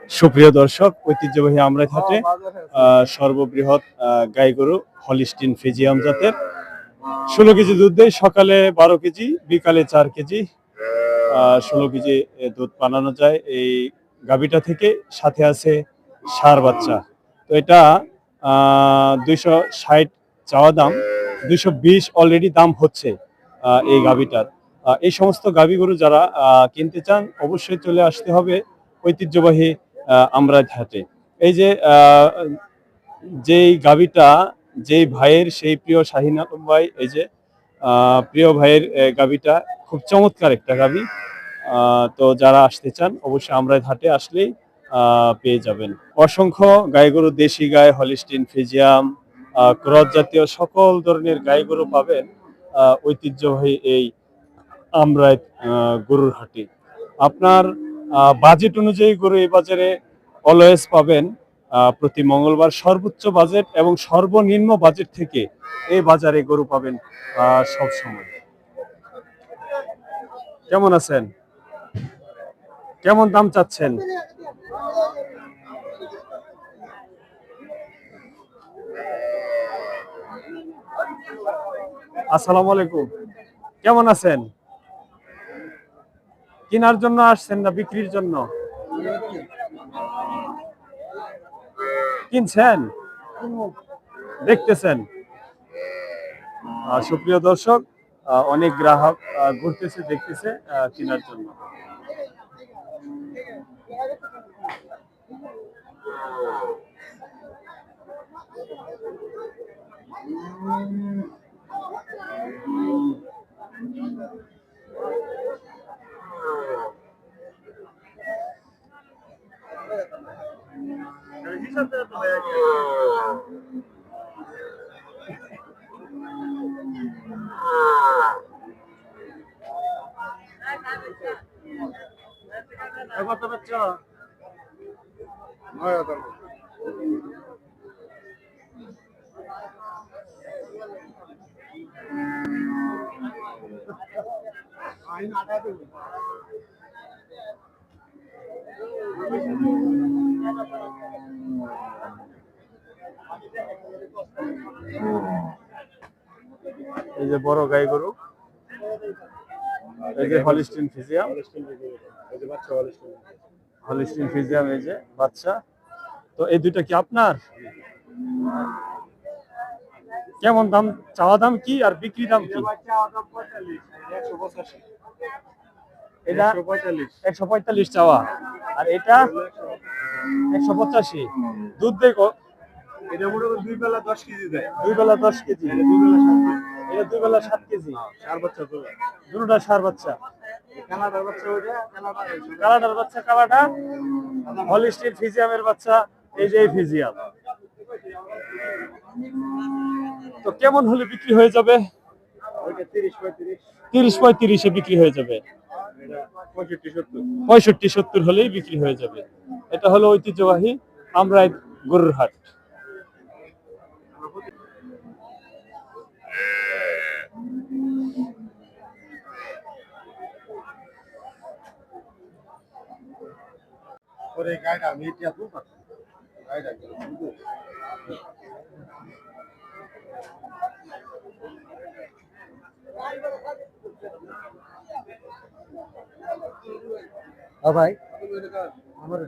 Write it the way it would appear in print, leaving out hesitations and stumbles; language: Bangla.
সুপ্রিয় দর্শক, ঐতিহ্যবাহী আমরাইত হাটে সর্ববৃহৎ গাই গরু হলিস্টিন ফ্রিজিয়াম জাতের 16 কেজি দুধ দেয়। সকালে 12 কেজি, বিকালে 4 কেজি 16 কেজি দুধ বানানো যায় এই গাভীটা থেকে। সাথে আছে ষাঁড় বাচ্চা। তো এটা 260 চাওয়া দাম, 220 অলরেডি দাম হচ্ছে এই গাভীটার। এই সমস্ত গাভী গরু যারা কিনতে চান অবশ্যই চলে আসতে হবে ঐতিহ্যবাহী আমরাইত হাটে। এই যে যেই গাভীটা যেই ভাইয়ের, সেই প্রিয় শাহিন আলম ভাই, এই যে প্রিয় ভাইয়ের গাভীটা খুব চমৎকার একটা গাভী। তো যারা আসতে চান অবশ্যই আমরাইত হাটে আসলেই পেয়ে যাবেন। অসংখ্য গাই গরু, দেশি গাই, হলিস্টিন ফ্রিজিয়াম, ক্রস জাতীয় সকল ধরনের গাই গরু পাবেন ঐতিহ্যবাহী এই আমরাইত গরুর হাটে। আপনার বাজেট অনুযায়ী গরু এই বাজারে অলওয়েজ পাবেন। প্রতি মঙ্গলবার সর্বোচ্চ বাজেট এবং সর্বনিম্ন বাজেট থেকে এই বাজারে গরু পাবেন সব সময়। কেমন আছেন? কেমন দাম চাচ্ছেন? আসসালামু আলাইকুম, কেমন আছেন? কেনার জন্য আসছেন না বিক্রির জন্য? কিনছেন, দেখতেছেন। সুপ্রিয় দর্শক, অনেক গ্রাহক ঘুরতেছে, দেখতেছে কেনার জন্য। কত বাচ্চা? এই যে বড় গাই গরু, এই যে হলিস্টিন ফ্রিজিয়াম, হলিস্টিন ফ্রিজিয়াম, এই যে বাচ্চা। তো এই দুইটা কি আপনার? কেমন দাম চাওয়া দাম কি আর বিক্রি দাম কি? এটা 145 চাওয়া, আর এটা 185। দুধ দেখো, এটা মোটামুটি 2 বেলা 10 কেজি দেয়। 2 বেলা 10 কেজি, 2 বেলা 7 কেজি, এটা 2 বেলা 7 কেজি। ষাঁড় বাচ্চা তো, দুটোটা ষাঁড় বাচ্চা। কানাডার বাচ্চা, ওইটা কানাডার বাচ্চা, কানাডা। হলিস্টিন ফ্রিজিয়ামের বাচ্চা, এই যে ফ্রিজিয়াম। তো কেমন হলে বিক্রি হয়ে যাবে? 30-35 বিক্রি হয়ে যাবে। 65-70 হলেই বিক্রি হয়ে যাবে। এটা হলো ঐতিহ্যবাহী আমরাইত গরুর হাট। ভাই আমার